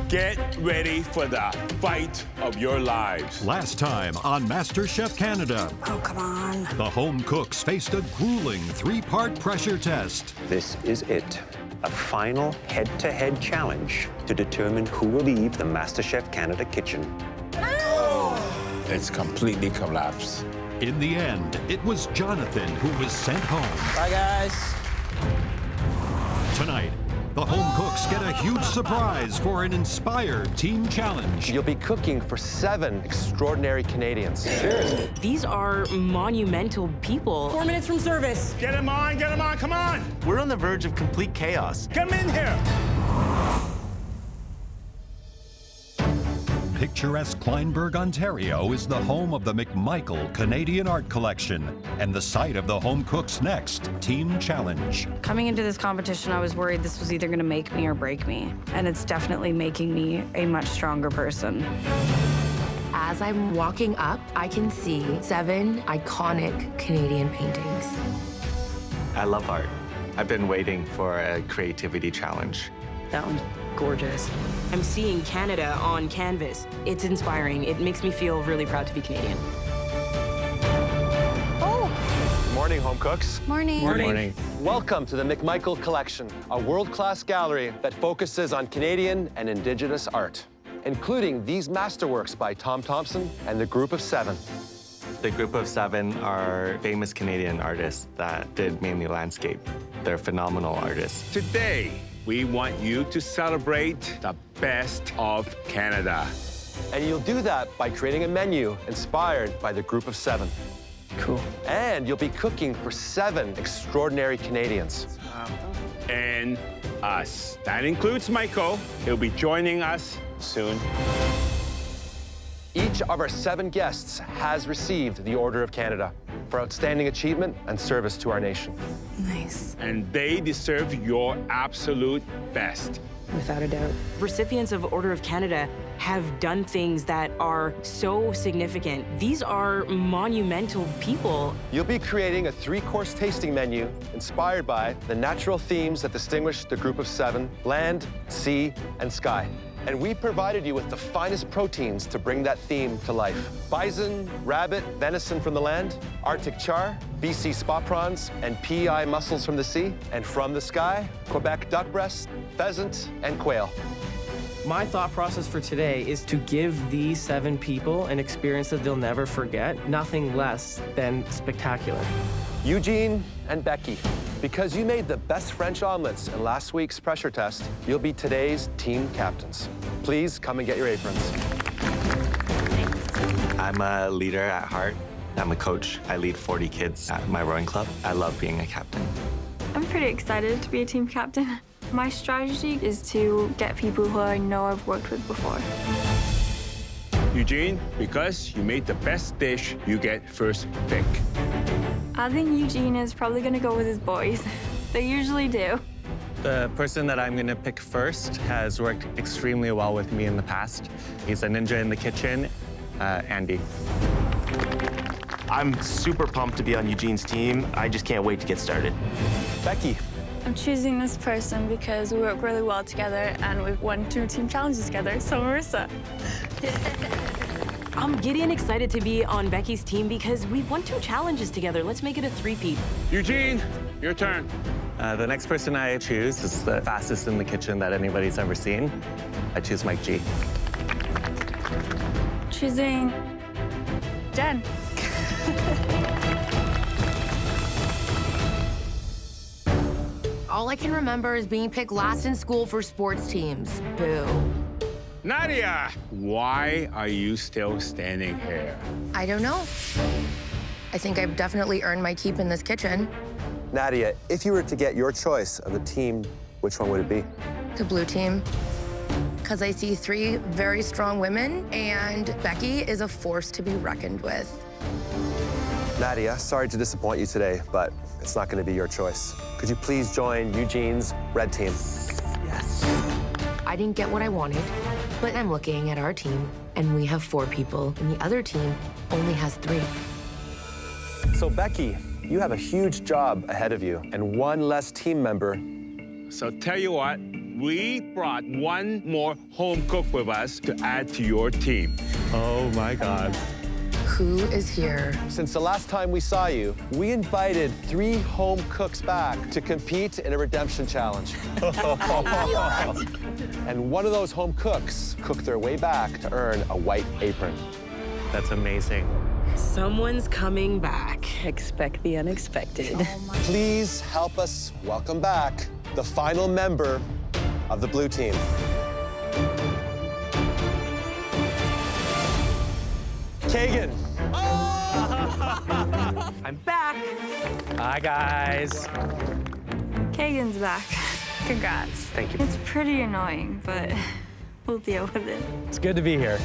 Get ready for the fight of your lives. Last time on MasterChef Canada. Oh, come on. The home cooks faced a grueling 3-part pressure test. This is it. A final head-to-head challenge to determine who will leave the MasterChef Canada kitchen. It's completely collapsed. In the end, it was Jonathan who was sent home. Bye, guys. Tonight, the home cooks get a huge surprise for an inspired team challenge. You'll be cooking for 7 extraordinary Canadians. Cheers. These are monumental people. 4 minutes from service. Get him on, come on! We're on the verge of complete chaos. Come in here! Picturesque Kleinburg, Ontario is the home of the McMichael Canadian Art Collection and the site of the home cooks' next team challenge. Coming into this competition, I was worried this was either going to make me or break me. And it's definitely making me a much stronger person. As I'm walking up, I can see 7 iconic Canadian paintings. I love art. I've been waiting for a creativity challenge. That one's gorgeous. I'm seeing Canada on canvas. It's inspiring. It makes me feel really proud to be Canadian. Morning, home cooks. Morning. Morning. Welcome to the McMichael Collection, a world-class gallery that focuses on Canadian and Indigenous art, including these masterworks by Tom Thompson and the Group of 7. The Group of 7 are famous Canadian artists that did mainly landscape. They're phenomenal artists. Today, we want you to celebrate the best of Canada. And you'll do that by creating a menu inspired by the Group of 7. Cool. And you'll be cooking for 7 extraordinary Canadians. And us. That includes Michael. He'll be joining us soon. Each of our 7 guests has received the Order of Canada for outstanding achievement and service to our nation. Nice. And they deserve your absolute best. Without a doubt. Recipients of Order of Canada have done things that are so significant. These are monumental people. You'll be creating a 3-course tasting menu inspired by the natural themes that distinguish the Group of 7, land, sea, and sky. And we provided you with the finest proteins to bring that theme to life. Bison, rabbit, venison from the land, Arctic char, BC spot prawns, and PEI mussels from the sea. And from the sky, Quebec duck breast, pheasant, and quail. My thought process for today is to give these 7 people an experience that they'll never forget, nothing less than spectacular. Eugene and Beccy, because you made the best French omelets in last week's pressure test, you'll be today's team captains. Please come and get your aprons. I'm a leader at heart. I'm a coach. I lead 40 kids at my rowing club. I love being a captain. I'm pretty excited to be a team captain. My strategy is to get people who I know I've worked with before. Eugene, because you made the best dish, you get first pick. I think Eugene is probably going to go with his boys. They usually do. The person that I'm going to pick first has worked extremely well with me in the past. He's a ninja in the kitchen, Andy. I'm super pumped to be on Eugene's team. I just can't wait to get started. Beccy. I'm choosing this person because we work really well together and we've won 2 team challenges together, so Marissa. I'm getting excited to be on Becky's team because we've won 2 challenges together. Let's make it a 3-peat. Eugene, your turn. The next person I choose is the fastest in the kitchen that anybody's ever seen. I choose Mike G. Choosing Jen. All I can remember is being picked last in school for sports teams. Boo. Nadia, why are you still standing here? I don't know. I think I've definitely earned my keep in this kitchen. Nadia, if you were to get your choice of a team, which one would it be? The blue team. Because I see 3 very strong women, and Beccy is a force to be reckoned with. Nadia, sorry to disappoint you today, but it's not going to be your choice. Could you please join Eugene's red team? Yes. I didn't get what I wanted, but I'm looking at our team, and we have 4 people, and the other team only has 3. So, Beccy, you have a huge job ahead of you and 1 less team member. So tell you what, we brought one more home cook with us to add to your team. Oh my God. Who is here? Since the last time we saw you, we invited 3 home cooks back to compete in a redemption challenge. And one of those home cooks cooked their way back to earn a white apron. That's amazing. Someone's coming back. Expect the unexpected. Please help us welcome back the final member of the blue team. Kaegan. I'm back. Hi, guys. Kaegan's back. Congrats. Thank you. It's pretty annoying, but we'll deal with it. It's good to be here.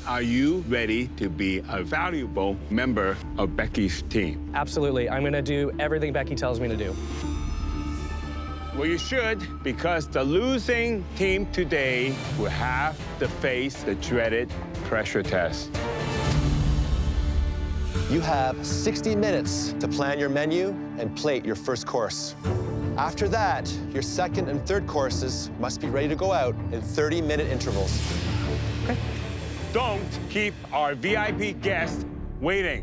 Are you ready to be a valuable member of Beccy's team? Absolutely. I'm going to do everything Beccy tells me to do. Well, you should, because the losing team today will have to face the dreaded pressure test. You have 60 minutes to plan your menu and plate your first course. After that, your second and third courses must be ready to go out in 30-minute intervals. Okay. Don't keep our VIP guests waiting.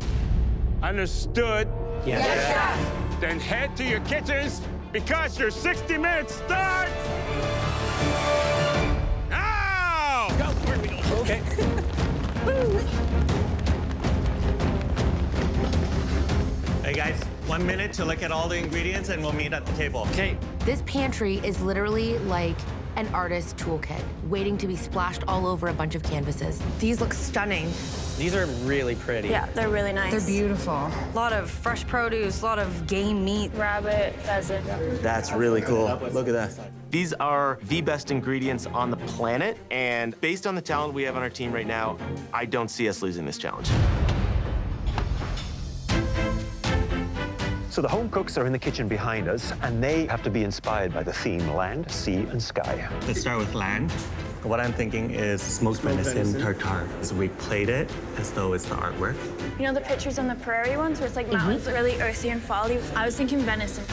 Understood? Yes. Yes. Then head to your kitchens because your 60 minutes starts now! Go. Where do we go? Okay. Hey guys, 1 minute to look at all the ingredients and we'll meet at the table. Okay. This pantry is literally like an artist's toolkit, waiting to be splashed all over a bunch of canvases. These look stunning. These are really pretty. Yeah, they're really nice. They're beautiful. A lot of fresh produce, a lot of game meat. Rabbit, pheasant. That's really cool. Look at that. These are the best ingredients on the planet, and based on the talent we have on our team right now, I don't see us losing this challenge. So the home cooks are in the kitchen behind us, and they have to be inspired by the theme land, sea, and sky. Let's start with land. What I'm thinking is smoked venison tartare. So we plate it as though it's the artwork. You know the pictures on the prairie ones where it's like mountains, really earthy and folly? I was thinking venison.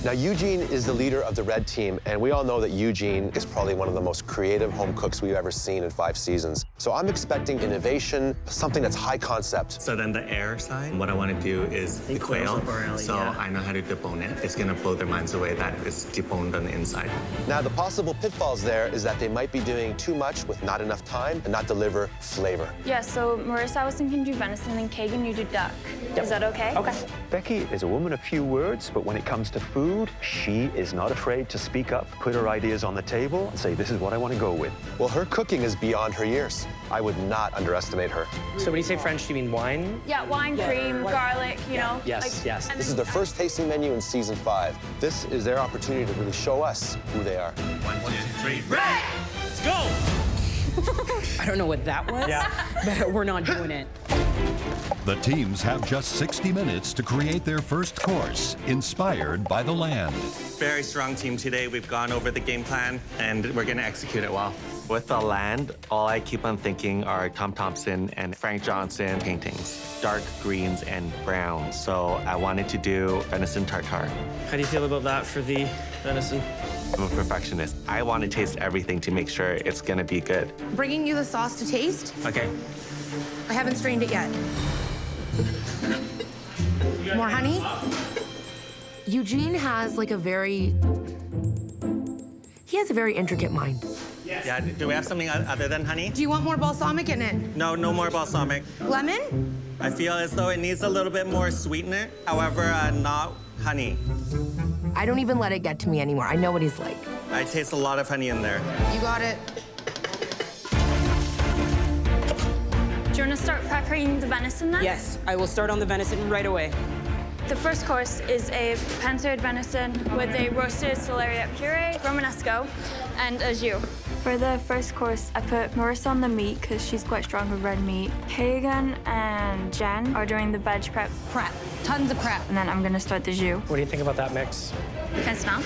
Now, Eugene is the leader of the red team, and we all know that Eugene is probably one of the most creative home cooks we've ever seen in 5 seasons. So I'm expecting innovation, something that's high concept. So then the air side, what I want to do is the quail. So I know how to debone it. It's going to blow their minds away that it's deboned on the inside. Now, the possible pitfalls there is that they might be doing too much with not enough time and not deliver flavor. Yeah, so Marissa, I was thinking do venison, and Kaegan, you do duck. Is that okay? Okay. Becky is a woman of few words, but when it comes to food, she is not afraid to speak up, put her ideas on the table, and say, this is what I want to go with. Well, her cooking is beyond her years. I would not underestimate her. So when you say French, do you mean wine? Yeah, wine, cream, garlic, you know? Yes, like, yes. This is their first tasting menu in season 5. This is their opportunity to really show us who they are. 1, 2, 3, red! Let's go! I don't know what that was, but we're not doing it. The teams have just 60 minutes to create their first course, inspired by the land. Very strong team today. We've gone over the game plan and we're going to execute it well. With the land, all I keep on thinking are Tom Thompson and Frank Johnson paintings. Dark greens and browns. So I wanted to do venison tartare. How do you feel about that for the venison? I'm a perfectionist. I want to taste everything to make sure it's going to be good. Bringing you the sauce to taste. Okay. I haven't strained it yet. More honey? Eugene has like he has a very intricate mind. Yeah, do we have something other than honey? Do you want more balsamic in it? No, no more balsamic. Lemon? I feel as though it needs a little bit more sweetener. However, not honey. I don't even let it get to me anymore. I know what he's like. I taste a lot of honey in there. You got it. Do you want to start preparing the venison then? Yes, I will start on the venison right away. The first course is a pan-seared venison with a roasted celeriac puree, romanesco, and a jus. For the first course, I put Marissa on the meat because she's quite strong with red meat. Kaegan and Jen are doing the veg prep. Tons of prep. And then I'm going to start the jus. What do you think about that mix? Can I smell?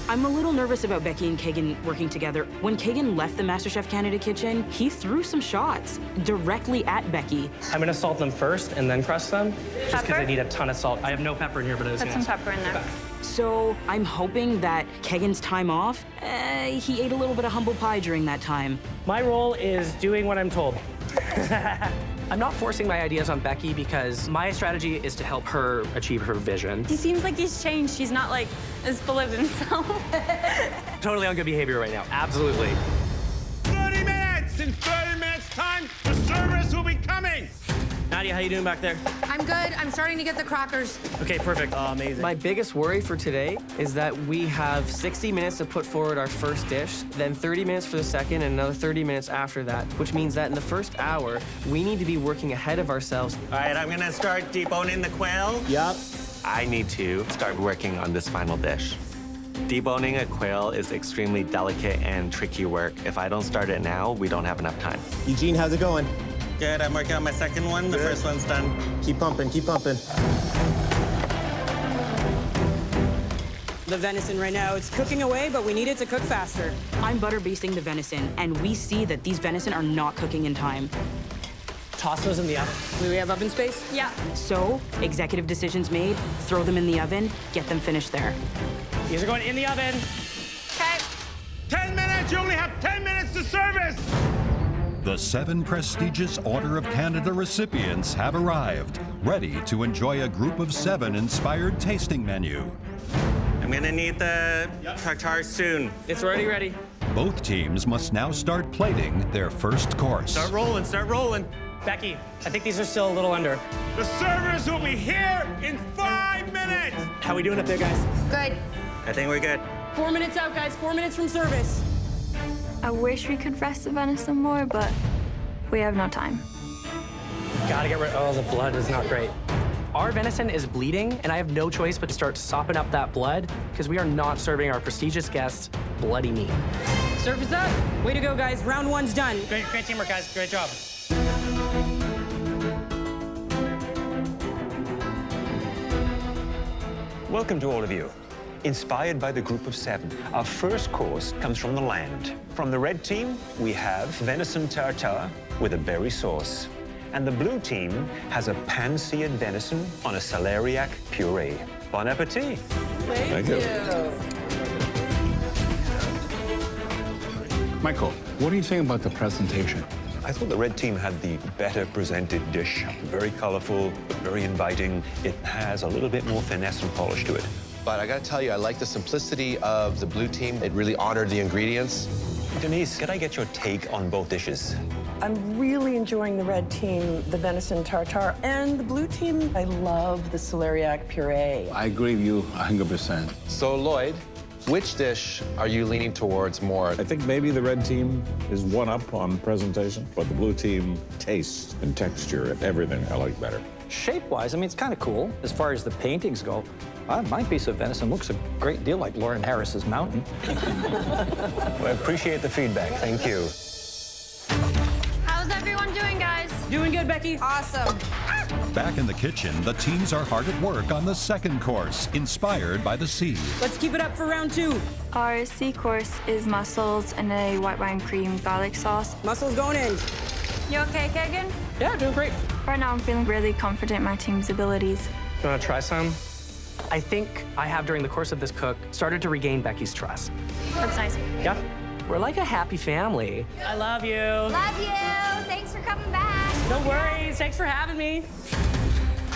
I'm a little nervous about Beccy and Kaegan working together. When Kaegan left the MasterChef Canada kitchen, he threw some shots directly at Beccy. I'm gonna salt them first and then crust them, just because Pepper? I need a ton of salt. I have no pepper in here, but I was Put gonna some pepper in there. Okay. So I'm hoping that Kaegan's time off, he ate a little bit of humble pie during that time. My role is doing what I'm told. I'm not forcing my ideas on Beccy because my strategy is to help her achieve her vision. He seems like he's changed. He's not like as full of himself. Totally on good behavior right now, absolutely. 30 minutes! In 30 minutes time, the service will be coming! Nadia, how you doing back there? I'm good. I'm starting to get the crackers. Okay, perfect. Oh, amazing. My biggest worry for today is that we have 60 minutes to put forward our first dish, then 30 minutes for the second, and another 30 minutes after that, which means that in the first hour, we need to be working ahead of ourselves. All right, I'm gonna start deboning the quail. Yep. I need to start working on this final dish. Deboning a quail is extremely delicate and tricky work. If I don't start it now, we don't have enough time. Eugene, how's it going? Good, I'm working on my second one. The first one's done. Keep pumping, keep pumping. The venison right now, it's cooking away, but we need it to cook faster. I'm butter basting the venison, and we see that these venison are not cooking in time. Toss those in the oven. Do we have oven space? Yeah. So, executive decisions made, throw them in the oven, get them finished there. These are going in the oven. Okay. 10 minutes! You only have 10 minutes to service! The 7 prestigious Order of Canada recipients have arrived, ready to enjoy a Group of 7 inspired tasting menu. I'm gonna need the tartare soon. It's already ready. Both teams must now start plating their first course. Start rolling, start rolling. Beccy, I think these are still a little under. The servers will be here in 5 minutes! How we doing up there, guys? Good. I think we're good. 4 minutes out, guys. 4 minutes from service. I wish we could rest the venison more, but we have no time. Gotta get rid. Oh, the blood is not great. Our venison is bleeding, and I have no choice but to start sopping up that blood because we are not serving our prestigious guests bloody meat. Surface up. Way to go, guys. Round 1's done. Great teamwork, guys. Great job. Welcome to all of you. Inspired by the Group of 7, our first course comes from the land. From the red team, we have venison tartare with a berry sauce. And the blue team has a pan-seared venison on a celeriac puree. Bon appetit. Thank you. Michael, what do you think about the presentation? I thought the red team had the better presented dish. Very colorful, but very inviting. It has a little bit more finesse and polish to it. But I gotta tell you, I like the simplicity of the blue team. It really honored the ingredients. Denise, could I get your take on both dishes? I'm really enjoying the red team, the venison tartare, and the blue team, I love the celeriac puree. I agree with you 100%. So Lloyd, which dish are you leaning towards more? I think maybe the red team is one up on presentation, but the blue team taste and texture and everything I like better. Shape-wise, I mean, it's kind of cool. As far as the paintings go, my piece of venison looks a great deal like Lauren Harris's mountain. Well, I appreciate the feedback. Thank you. How's everyone doing, guys? Doing good, Beccy. Awesome. Back in the kitchen, the teams are hard at work on the second course, inspired by the sea. Let's keep it up for round 2. Our sea course is mussels and a white wine cream garlic sauce. Mussels going in. You okay, Kaegan? Yeah, doing great. Right now, I'm feeling really confident in my team's abilities. You wanna try some? I think I have, during the course of this cook, started to regain Beccy's trust. That's nice. Yeah. We're like a happy family. I love you. Love you. Thanks for coming back. No worries. Thanks for having me.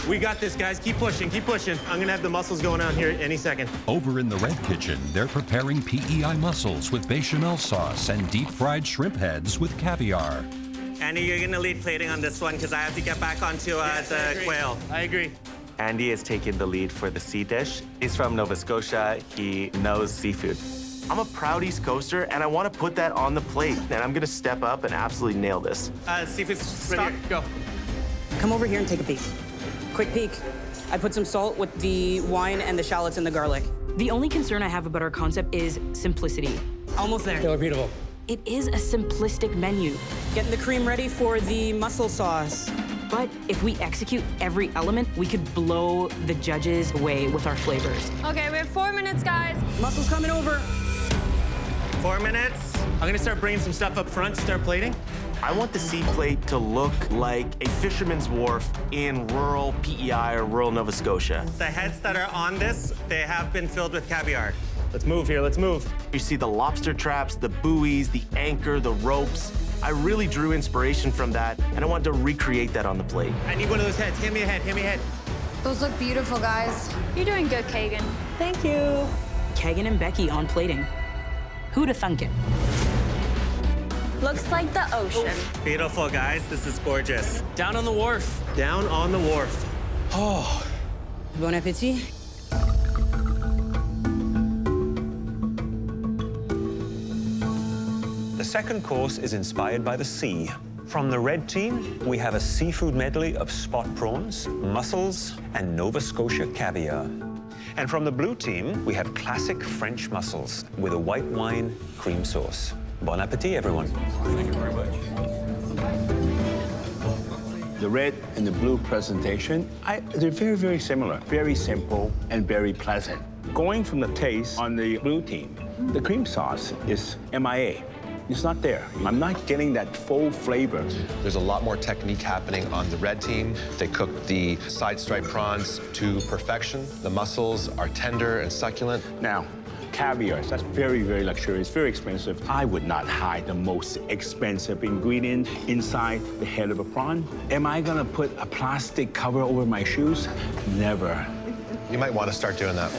We got this, guys. Keep pushing, keep pushing. I'm gonna have the mussels going on here any second. Over in the red kitchen, they're preparing PEI mussels with béchamel sauce and deep-fried shrimp heads with caviar. Andy, you're gonna lead plating on this one because I have to get back onto the quail. I agree. Andy is taking the lead for the sea dish. He's from Nova Scotia. He knows seafood. I'm a proud East Coaster, and I want to put that on the plate. And I'm gonna step up and absolutely nail this. Seafood stock, go. Come over here and take a peek. Quick peek. I put some salt with the wine and the shallots and the garlic. The only concern I have about our concept is simplicity. Almost there. They look beautiful. It is a simplistic menu. Getting the cream ready for the mussel sauce. But if we execute every element, we could blow the judges away with our flavors. Okay, we have 4 minutes, guys. Mussels coming over. 4 minutes. I'm gonna start bringing some stuff up front to start plating. I want the sea plate to look like a fisherman's wharf in rural PEI or rural Nova Scotia. The heads that are on this, they have been filled with caviar. Let's move here, let's move. You see the lobster traps, the buoys, the anchor, the ropes. I really drew inspiration from that, and I wanted to recreate that on the plate. I need one of those heads. Hand me a head, hand me a head. Those look beautiful, guys. You're doing good, Kaegan. Thank you. Kaegan and Beccy on plating. Who'da thunk it? Looks like the ocean. Beautiful, guys. This is gorgeous. Down on the wharf. Down on the wharf. Oh. Bon appetit. The second course is inspired by the sea. From the red team, we have a seafood medley of spot prawns, mussels, and Nova Scotia caviar. And from the blue team, we have classic French mussels with a white wine cream sauce. Bon appetit, everyone. Thank you very much. The red and the blue presentation, they're very, very similar. Very simple and very pleasant. Going from the taste on the blue team, the cream sauce is MIA. It's not there. I'm not getting that full flavor. There's a lot more technique happening on the red team. They cook the side stripe prawns to perfection. The mussels are tender and succulent. Now, caviar, that's very, very luxurious, very expensive. I would not hide the most expensive ingredient inside the head of a prawn. Am I gonna put a plastic cover over my shoes? Never. You might want to start doing that.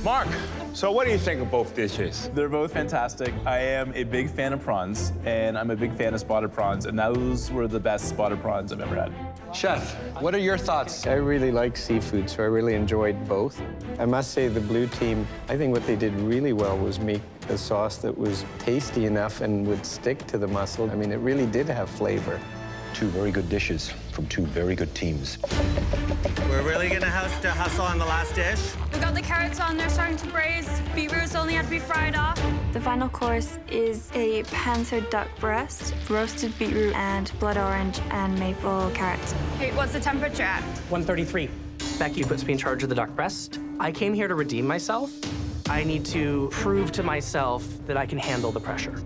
Mark, so what do you think of both dishes? They're both fantastic. I am a big fan of prawns, and I'm a big fan of spotted prawns, and those were the best spotted prawns I've ever had. Chef, what are your thoughts? I really like seafood, so I really enjoyed both. I must say the blue team, I think what they did really well was make a sauce that was tasty enough and would stick to the mussel. I mean, it really did have flavor. Two very good dishes from two very good teams. We're really gonna have to hustle on the last dish. We got the carrots on, they're starting to braise. Beetroots only have to be fried off. The final course is a panzer duck breast, roasted beetroot, and blood orange and maple carrots. Hey, what's the temperature at? 133. Beccy puts me in charge of the duck breast. I came here to redeem myself. I need to prove to myself that I can handle the pressure.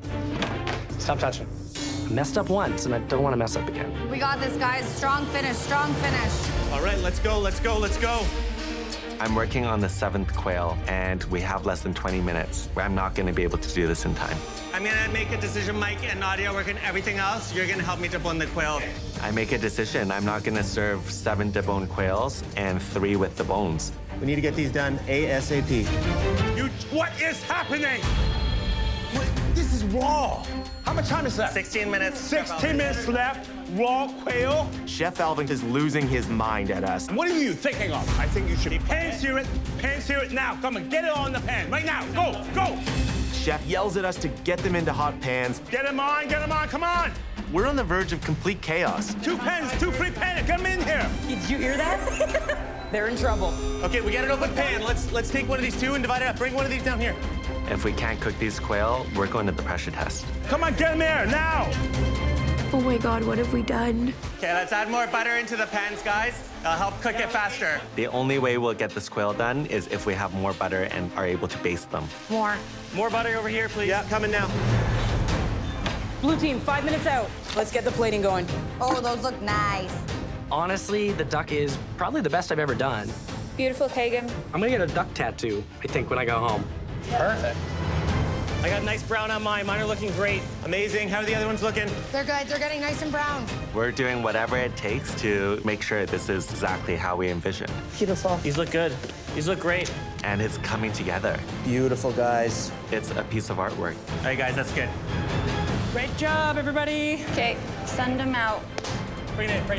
Stop touching. I messed up once, and I don't want to mess up again. We got this, guys. Strong finish, strong finish. All right, let's go, let's go, let's go. I'm working on the 7th quail, and we have less than 20 minutes. I'm not gonna be able to do this in time. I'm gonna make a decision, Mike and Nadia, working everything else. You're gonna help me debone the quail. I make a decision. I'm not gonna serve 7 deboned quails and 3 with the bones. We need to get these done ASAP. What is happening? This is raw. How much time is left? 16 minutes. 16 minutes left, raw quail. Chef Alvin is losing his mind at us. What are you thinking of? I think you should pan-sear it now. Come on, get it on the pan, right now, go, go. Chef yells at us to get them into hot pans. Get them on, come on. We're on the verge of complete chaos. 2 pans, 2 free pans, get them in here. Did you hear that? They're in trouble. Okay, we got an open pan. Let's take one of these 2 and divide it up. Bring one of these down here. If we can't cook these quail, we're going to the pressure test. Come on, get them here, now. Oh my God, what have we done? Okay, let's add more butter into the pans, guys. It'll help cook it faster. The only way we'll get this quail done is if we have more butter and are able to baste them. More butter over here, please. Yeah, coming now. Blue team, 5 minutes out. Let's get the plating going. Oh, those look nice. Honestly, the duck is probably the best I've ever done. Beautiful, Kaegan. I'm gonna get a duck tattoo, I think, when I go home. Perfect. I got nice brown on mine. Mine are looking great. Amazing. How are the other ones looking? They're good. They're getting nice and brown. We're doing whatever it takes to make sure this is exactly how we envisioned. Beautiful. These look good. These look great. And it's coming together. Beautiful, guys. It's a piece of artwork. All right, guys, that's good. Great job, everybody. Okay, send them out. Bring it in.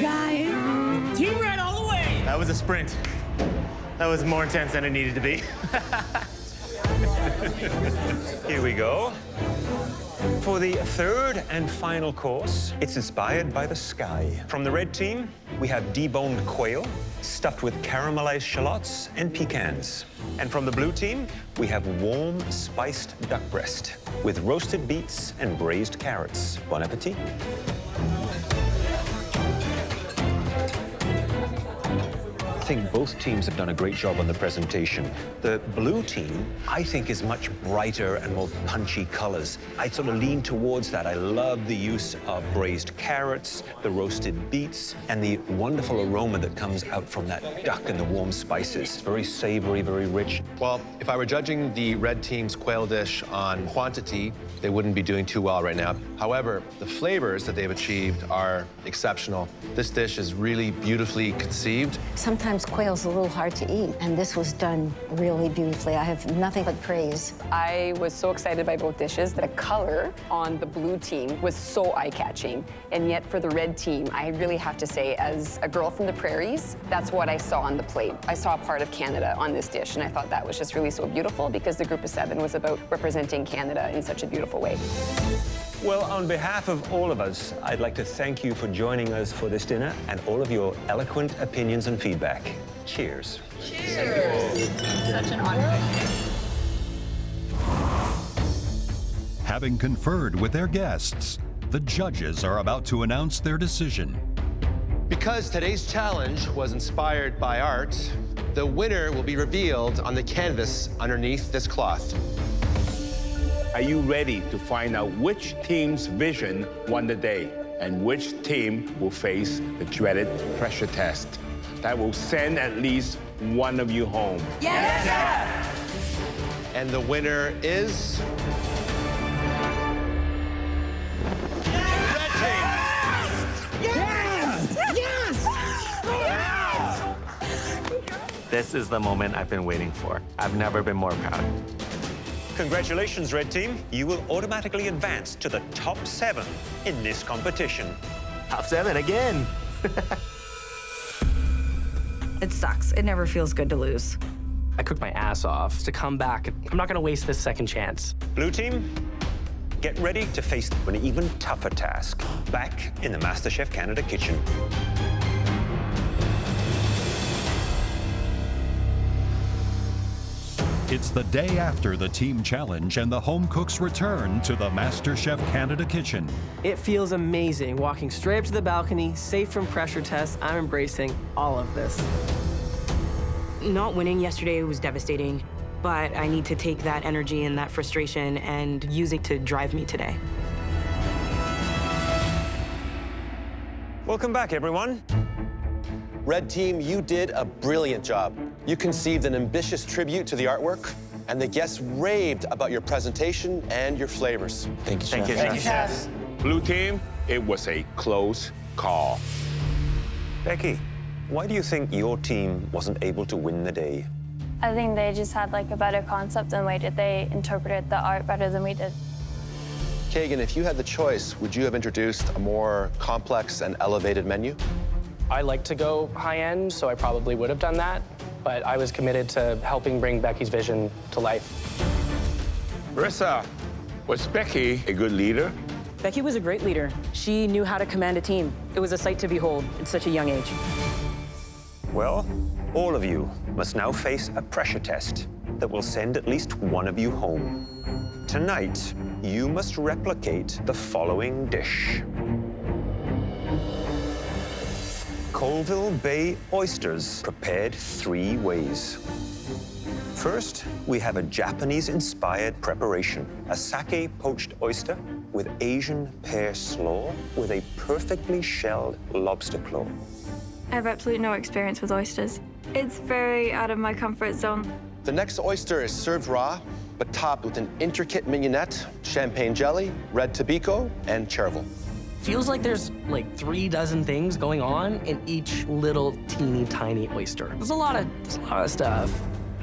Guys. Team Red all the way. That was a sprint. That was more intense than it needed to be. Here we go. For the third and final course, it's inspired by the sky. From the red team, we have deboned quail stuffed with caramelized shallots and pecans. And from the blue team, we have warm, spiced duck breast with roasted beets and braised carrots. Bon appetit. think both teams have done a great job on the presentation. The blue team, I think, is much brighter and more punchy colors. I sort of lean towards that. I love the use of braised carrots, the roasted beets, and the wonderful aroma that comes out from that duck and the warm spices. Very savory, very rich. Well, if I were judging the red team's quail dish on quantity, they wouldn't be doing too well right now. However, the flavors that they've achieved are exceptional. This dish is really beautifully conceived. Sometimes quail's a little hard to eat, and this was done really beautifully. I have nothing but praise. I was so excited by both dishes. The color on the blue team was so eye-catching, and yet for the red team, I really have to say, as a girl from the prairies, that's what I saw on the plate. I saw a part of Canada on this dish, and I thought that was just really so beautiful because the group of 7 was about representing Canada in such a beautiful way. Well, on behalf of all of us, I'd like to thank you for joining us for this dinner and all of your eloquent opinions and feedback. Cheers. Cheers. Such an honor. Having conferred with their guests, the judges are about to announce their decision. Because today's challenge was inspired by art, the winner will be revealed on the canvas underneath this cloth. Are you ready to find out which team's vision won the day and which team will face the dreaded pressure test that will send at least one of you home? Yes, Chef! And the winner is... Red team! Yes! Yes! Yes! This is the moment I've been waiting for. I've never been more proud. Congratulations, Red Team. You will automatically advance to the top 7 in this competition. Top 7 again. It sucks. It never feels good to lose. I cooked my ass off to come back. I'm not gonna waste this second chance. Blue Team, get ready to face an even tougher task back in the MasterChef Canada kitchen. It's the day after the team challenge and the home cooks return to the MasterChef Canada kitchen. It feels amazing walking straight up to the balcony, safe from pressure tests. I'm embracing all of this. Not winning yesterday was devastating, but I need to take that energy and that frustration and use it to drive me today. Welcome back, everyone. Red team, you did a brilliant job. You conceived an ambitious tribute to the artwork, and the guests raved about your presentation and your flavors. Thank you, Chef. Thank you, Chef. Blue team, it was a close call. Becky, why do you think your team wasn't able to win the day? I think they just had like a better concept and way that they interpreted the art better than we did. Kaegan, if you had the choice, would you have introduced a more complex and elevated menu? I like to go high-end, so I probably would have done that, but I was committed to helping bring Becky's vision to life. Marissa, was Becky a good leader? Becky was a great leader. She knew how to command a team. It was a sight to behold at such a young age. Well, all of you must now face a pressure test that will send at least one of you home. Tonight, you must replicate the following dish. Colville Bay oysters, prepared 3 ways. First, we have a Japanese-inspired preparation, a sake poached oyster with Asian pear slaw with a perfectly shelled lobster claw. I have absolutely no experience with oysters. It's very out of my comfort zone. The next oyster is served raw, but topped with an intricate mignonette, champagne jelly, red tobiko, and chervil. Feels like there's like 3 dozen things going on in each little teeny tiny oyster. There's a lot of stuff.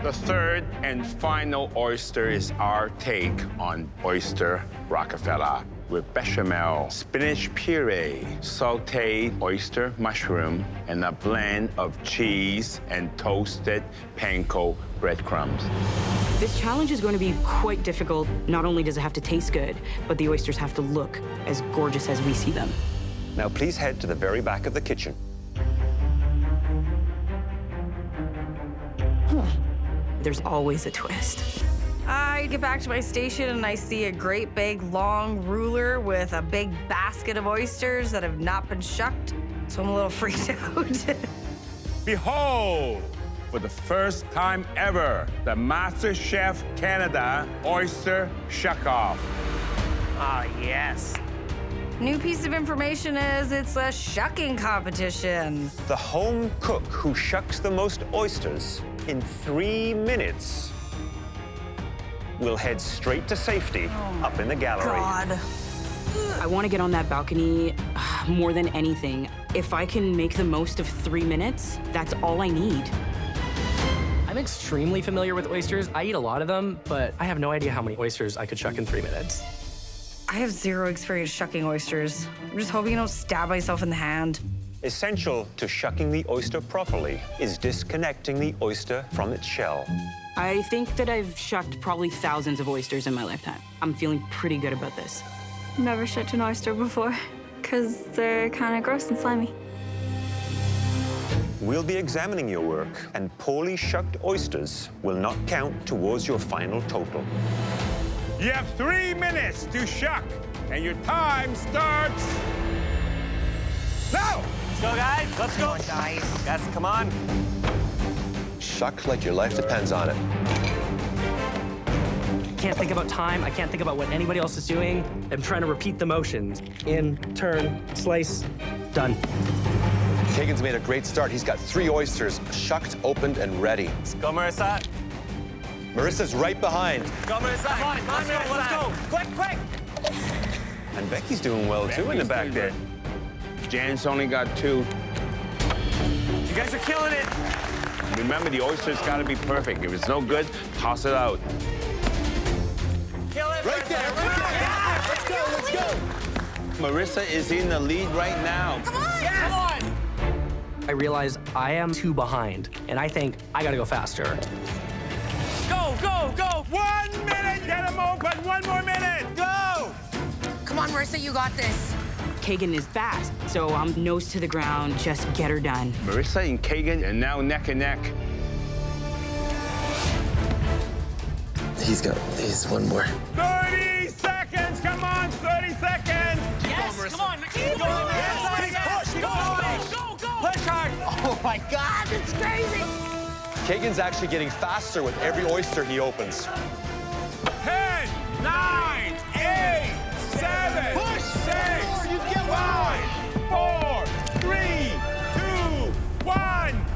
The third and final oyster is our take on oyster Rockefeller with béchamel, spinach puree, sautéed oyster mushroom, and a blend of cheese and toasted panko breadcrumbs. This challenge is going to be quite difficult. Not only does it have to taste good, but the oysters have to look as gorgeous as we see them. Now please head to the very back of the kitchen. There's always a twist. I get back to my station and I see a great big long ruler with a big basket of oysters that have not been shucked, so I'm a little freaked out. Behold, for the first time ever, the MasterChef Canada Oyster Shuck-Off. Ah, yes. New piece of information is it's a shucking competition. The home cook who shucks the most oysters in 3 minutes will head straight to safety up in the gallery. God. I want to get on that balcony more than anything. If I can make the most of 3 minutes, that's all I need. I'm extremely familiar with oysters. I eat a lot of them, but I have no idea how many oysters I could shuck in 3 minutes. I have zero experience shucking oysters. I'm just hoping I don't stab myself in the hand. Essential to shucking the oyster properly is disconnecting the oyster from its shell. I think that I've shucked probably thousands of oysters in my lifetime. I'm feeling pretty good about this. Never shucked an oyster before, because they're kind of gross and slimy. We'll be examining your work, and poorly shucked oysters will not count towards your final total. You have 3 minutes to shuck, and your time starts now. Let's go, guys. Let's go. Come on, guys. Guys, come on. Shuck like your life depends on it. I can't think about time. I can't think about what anybody else is doing. I'm trying to repeat the motions. In, turn, slice, done. Kaegan's made a great start. He's got 3 oysters, shucked, opened, and ready. Let's go, Marissa. Marissa's right behind. Go, Marissa. Come on, let's go. Quick, quick. And Becky's doing well, too, in the back there. Jan's only got 2. You guys are killing it. Remember, the oyster's got to be perfect. If it's no good, toss it out. Kill it. Right there, right there. Yeah. Let's go, let's go. Marissa is in the lead right now. Come on. Yes. Come on. I realize I am 2 behind, and I think I gotta go faster. Go, go, go. 1 minute, get him open. 1 more minute. Go. Come on, Marissa, you got this. Kaegan is fast, so I'm nose to the ground, just get her done. Marissa and Kaegan are now neck and neck. He's 1 more. 30 seconds, come on, 30 seconds. Yes, come on. Keep going. Yes, push, go. Push hard. Oh my God, it's crazy. Kaegan's actually getting faster with every oyster he opens. 10, 9, 8, 7, Push. 6, You get 5, 4, 3, 2, 1.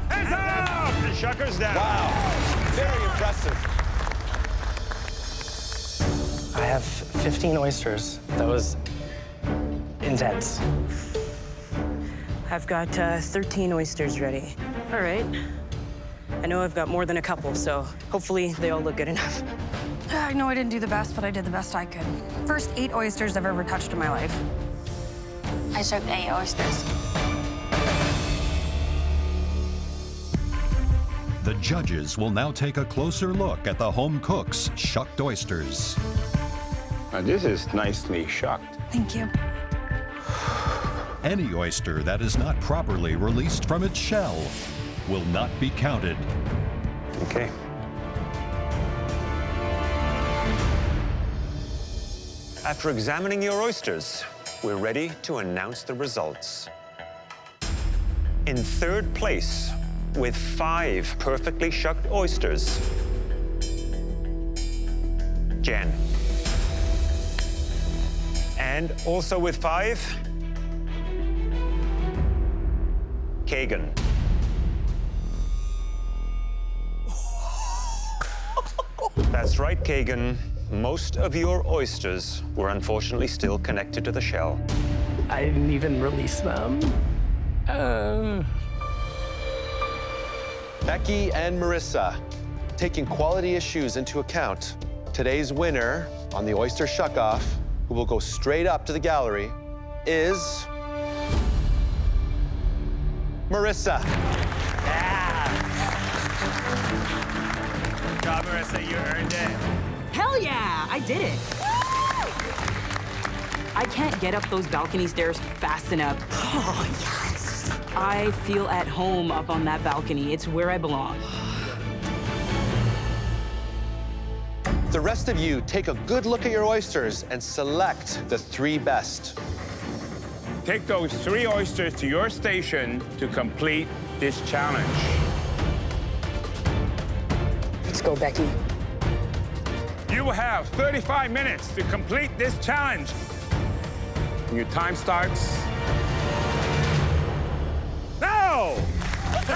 Hands up! The shucker's down. Wow, very impressive. I have 15 oysters. That was intense. I've got 13 oysters ready. All right. I know I've got more than a couple, so hopefully they all look good enough. I know I didn't do the best, but I did the best I could. First 8 oysters I've ever touched in my life. I shucked 8 oysters. The judges will now take a closer look at the home cook's shucked oysters. Now, this is nicely shucked. Thank you. Any oyster that is not properly released from its shell will not be counted. Okay. After examining your oysters, we're ready to announce the results. In 3rd place, with 5 perfectly shucked oysters, Jen. And also with 5, Kaegan. That's right, Kaegan. Most of your oysters were unfortunately still connected to the shell. I didn't even release them. Beccy and Marissa, taking quality issues into account, today's winner on the oyster shuck-off, who will go straight up to the gallery, is Marissa. Good job, Marissa. You earned it. Hell yeah, I did it. I can't get up those balcony stairs fast enough. Oh, yes. I feel at home up on that balcony. It's where I belong. The rest of you take a good look at your oysters and select the 3 best. Take those 3 oysters to your station to complete this challenge. Let's go, Beccy. You will have 35 minutes to complete this challenge. When your time starts. Now! Let's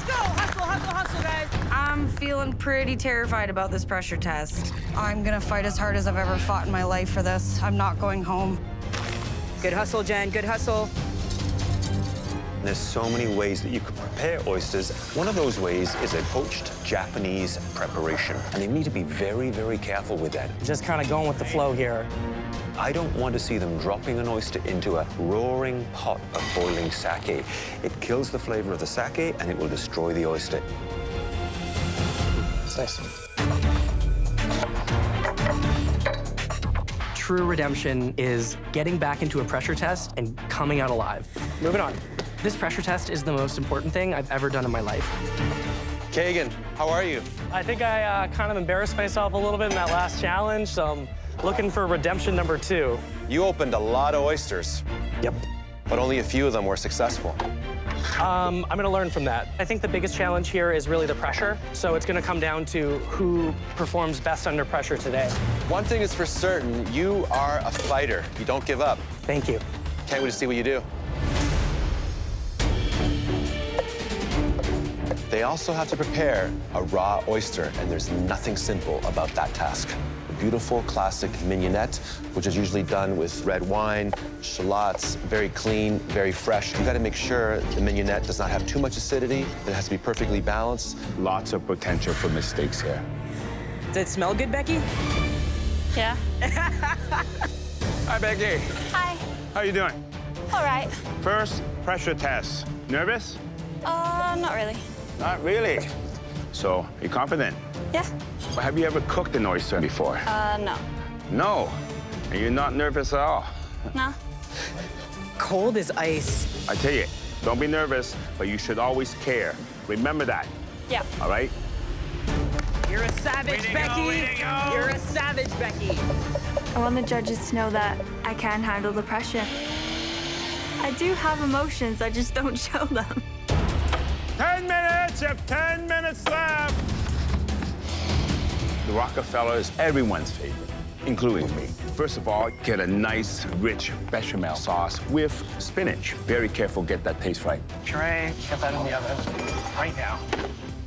go! Hustle, hustle, hustle, guys. I'm feeling pretty terrified about this pressure test. I'm gonna fight as hard as I've ever fought in my life for this. I'm not going home. Good hustle, Jen. Good hustle. There's so many ways that you could prepare oysters. One of those ways is a poached Japanese preparation. And you need to be very, very careful with that. Just kind of going with the flow here. I don't want to see them dropping an oyster into a roaring pot of boiling sake. It kills the flavor of the sake and it will destroy the oyster. It's nice. True redemption is getting back into a pressure test and coming out alive. Moving on. This pressure test is the most important thing I've ever done in my life. Kaegan, how are you? I think I kind of embarrassed myself a little bit in that last challenge, so I'm looking for redemption number 2. You opened a lot of oysters. Yep. But only a few of them were successful. I'm gonna learn from that. I think the biggest challenge here is really the pressure, so it's gonna come down to who performs best under pressure today. One thing is for certain, you are a fighter. You don't give up. Thank you. Can't wait to see what you do. They also have to prepare a raw oyster, and there's nothing simple about that task. A beautiful classic mignonette, which is usually done with red wine, shallots, very clean, very fresh. You gotta make sure the mignonette does not have too much acidity. It has to be perfectly balanced. Lots of potential for mistakes here. Does it smell good, Beccy? Yeah. Hi, Beccy. Hi. How you doing? All right. First pressure test. Nervous? Not really. Not really. So, you confident? Yeah. Have you ever cooked an oyster before? No. No. And you're not nervous at all? No. Cold as ice. I tell you, don't be nervous, but you should always care. Remember that. Yeah. All right? You're a savage, Beccy. You're a savage, Beccy. I want the judges to know that I can handle the pressure. I do have emotions, I just don't show them. 10 minutes, you have 10 minutes left. The Rockefeller is everyone's favorite, including me. First of all, get a nice, rich bechamel sauce with spinach. Very careful, get that taste right. Puree, get that in the oven right now.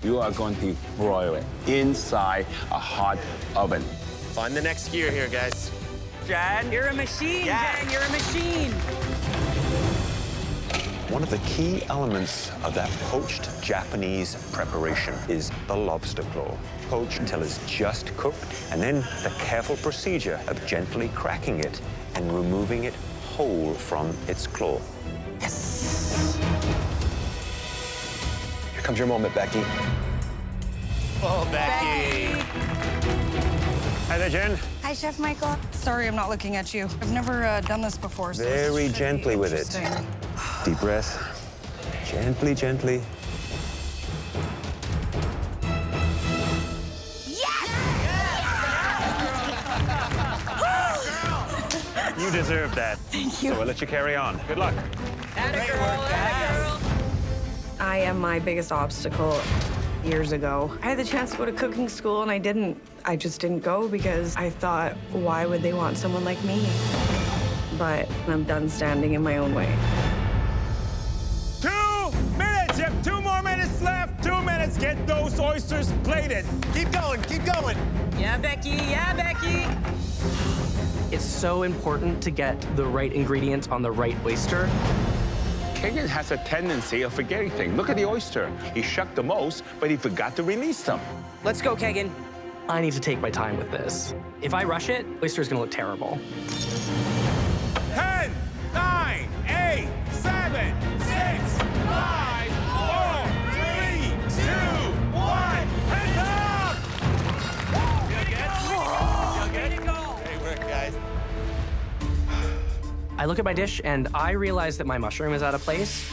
You are going to broil it inside a hot oven. Find the next gear here, guys. Jen, you're a machine, Jen. You're a machine. One of the key elements of that poached Japanese preparation is the lobster claw. Poached until it's just cooked, and then the careful procedure of gently cracking it and removing it whole from its claw. Yes! Here comes your moment, Beccy. Oh, Beccy. Hi there, Jen. Hi, Chef Michael. Sorry, I'm not looking at you. I've never done this before, so this Very should be gently with it. interesting. Deep breath. Gently, gently. You deserve that. Thank you. So we'll let you carry on. Good luck. I am my biggest obstacle. Years ago, I had the chance to go to cooking school and I didn't. I just didn't go because I thought, why would they want someone like me? But I'm done standing in my own way. 2 minutes, you have 2 more minutes left. 2 minutes, get those oysters plated. Keep going, keep going. Yeah, Beccy. Yeah, Beccy. It's so important to get the right ingredients on the right oyster. Kaegan has a tendency of forgetting things. Look at the oyster. He shucked the most, but he forgot to release them. Let's go, Kaegan. I need to take my time with this. If I rush it, oyster's gonna look terrible. 10, 9, 8, 7, 6, 5, 4, 3, 2, 1, hands up! Great work, guys. I look at my dish and I realize that my mushroom is out of place.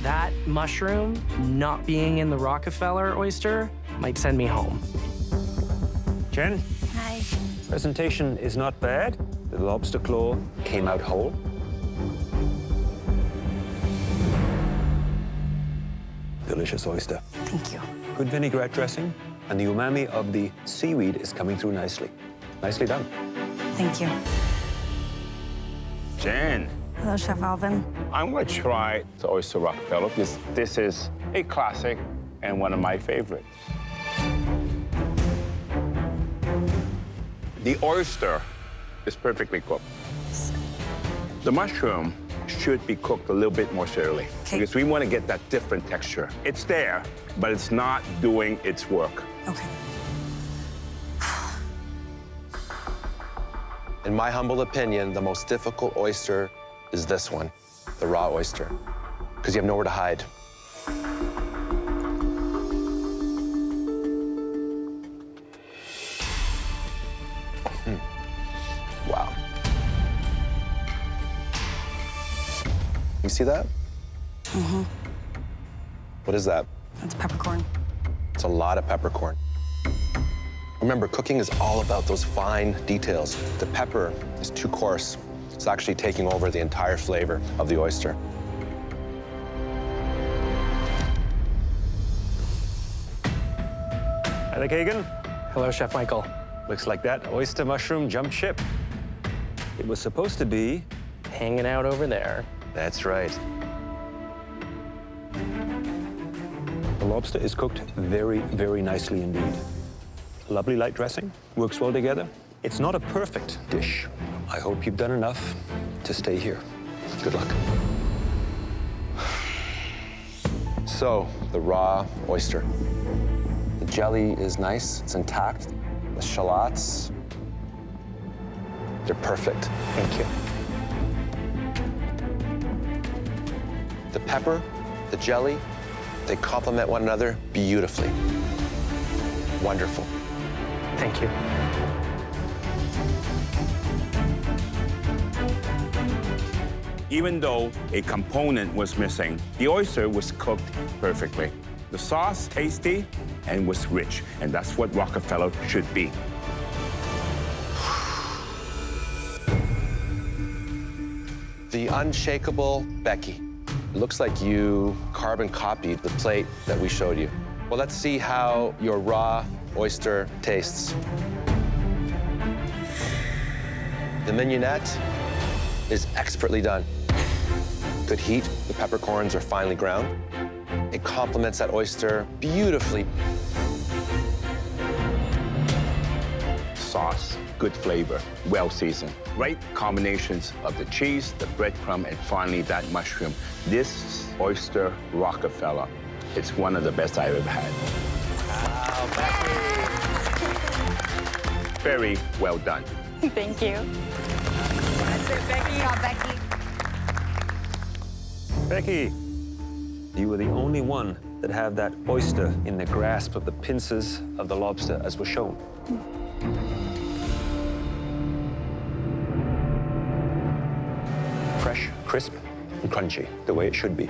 That mushroom not being in the Rockefeller oyster might send me home. Jen? Hi. Presentation is not bad. The lobster claw came out whole. delicious oyster. Thank you. Good vinaigrette dressing, and the umami of the seaweed is coming through nicely. Nicely done. Thank you. Jen, Hello, Chef Alvin. I'm going to try the oyster Rockefeller because this is a classic and one of my favorites. The oyster is perfectly cooked. The mushroom should be cooked a little bit more thoroughly because we want to get that different texture. It's there, but it's not doing its work. Okay. In my humble opinion, the most difficult oyster is this one, the raw oyster, because you have nowhere to hide. Wow. You see that? Mm-hmm. What is that? That's peppercorn. It's a lot of peppercorn. Remember, cooking is all about those fine details. The pepper is too coarse. It's actually taking over the entire flavor of the oyster. Hi there, Kaegan. Hello, Chef Michael. Looks like that oyster mushroom jumped ship. It was supposed to be hanging out over there. That's right. The lobster is cooked very, very nicely indeed. Lovely light dressing, works well together. It's not a perfect dish. I hope you've done enough to stay here. Good luck. So, the raw oyster. The jelly is nice, it's intact. The shallots, they're perfect. Thank you. The pepper, the jelly, they complement one another beautifully. Wonderful. Thank you. Even though a component was missing, the oyster was cooked perfectly. The sauce, tasty and was rich, and that's what Rockefeller should be. The unshakable Beccy. It looks like you carbon copied the plate that we showed you. Well, let's see how your raw oyster tastes. The mignonette is expertly done. Good heat, the peppercorns are finely ground. It complements that oyster beautifully. Sauce, good flavor, well seasoned. Right combinations of the cheese, the breadcrumb, and finally that mushroom. This oyster Rockefeller, it's one of the best I've ever had. Wow, Beccy. Very well done. Thank you. That's it, Beccy. Good job, Beccy. Beccy, you were the only one that had that oyster in the grasp of the pincers of the lobster, as was shown. Fresh, crisp, and crunchy, the way it should be.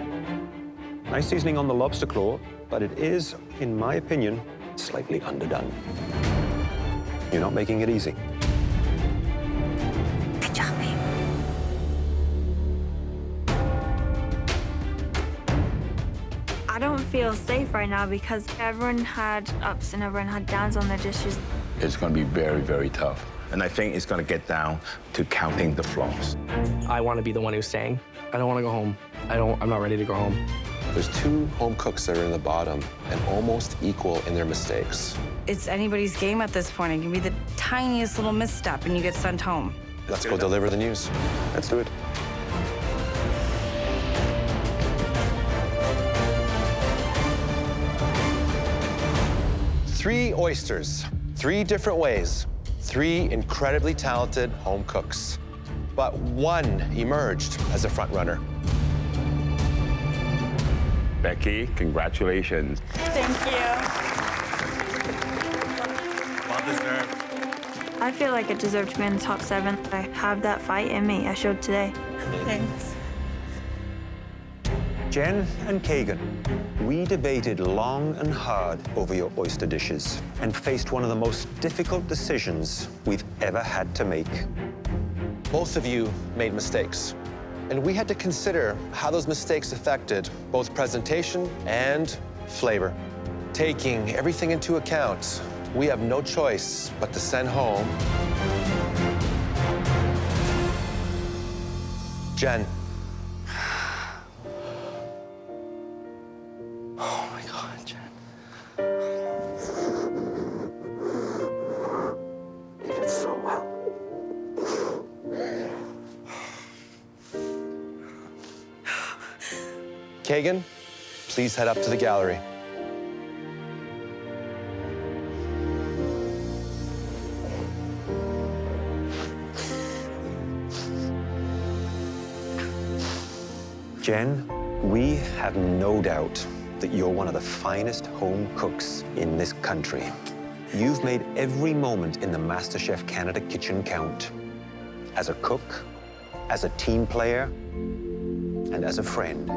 Nice seasoning on the lobster claw, but it is, in my opinion, slightly underdone. You're not making it easy. Good job, babe. I don't feel safe right now because everyone had ups and everyone had downs on their dishes. It's going to be very, very tough. And I think it's going to get down to counting the flaws. I want to be the one who's staying. I don't want to go home. I'm not ready to go home. There's two home cooks that are in the bottom and almost equal in their mistakes. It's anybody's game at this point. It can be the tiniest little misstep and you get sent home. Let's go deliver the news. Let's do it. Three oysters, three different ways, three incredibly talented home cooks. But one emerged as a front runner. Beccy, congratulations. Thank you. Well deserved. I feel like I deserve to be in the top 7. I have that fight in me. I showed today. Thanks. Jen and Kaegan, we debated long and hard over your oyster dishes and faced one of the most difficult decisions we've ever had to make. Both of you made mistakes, and we had to consider how those mistakes affected both presentation and flavor. Taking everything into account, we have no choice but to send home Jen. Oh my God, Jen. You did so well. Kaegan, please head up to the gallery. Jen, we have no doubt that you're one of the finest home cooks in this country. You've made every moment in the MasterChef Canada kitchen count. As a cook, as a team player, and as a friend.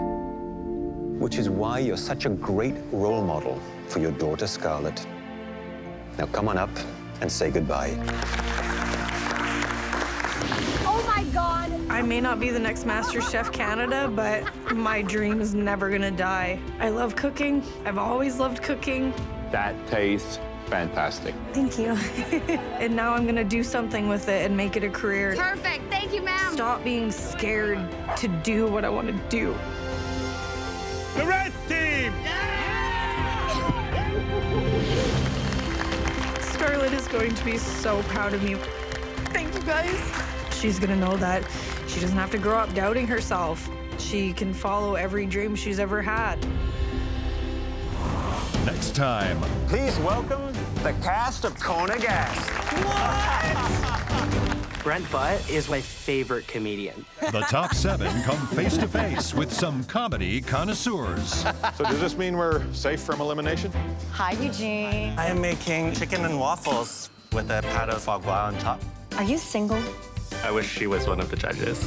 Which is why you're such a great role model for your daughter, Scarlett. Now come on up and say goodbye. Oh my God! I may not be the next MasterChef Canada, but my dream is never gonna die. I love cooking. I've always loved cooking. That tastes fantastic. Thank you. And now I'm gonna do something with it and make it a career. Perfect. Thank you, ma'am. Stop being scared to do what I want to do. The red team! Scarlett is going to be so proud of me. Thank you, guys. She's gonna know that she doesn't have to grow up doubting herself. She can follow every dream she's ever had. Next time. Please welcome the cast of Kona Gas. Brent Butt is my favorite comedian. The top 7 come face to face with some comedy connoisseurs. So does this mean we're safe from elimination? Hi, Eugene. I am making chicken and waffles with a pat of foie gras on top. Are you single? I wish she was one of the judges.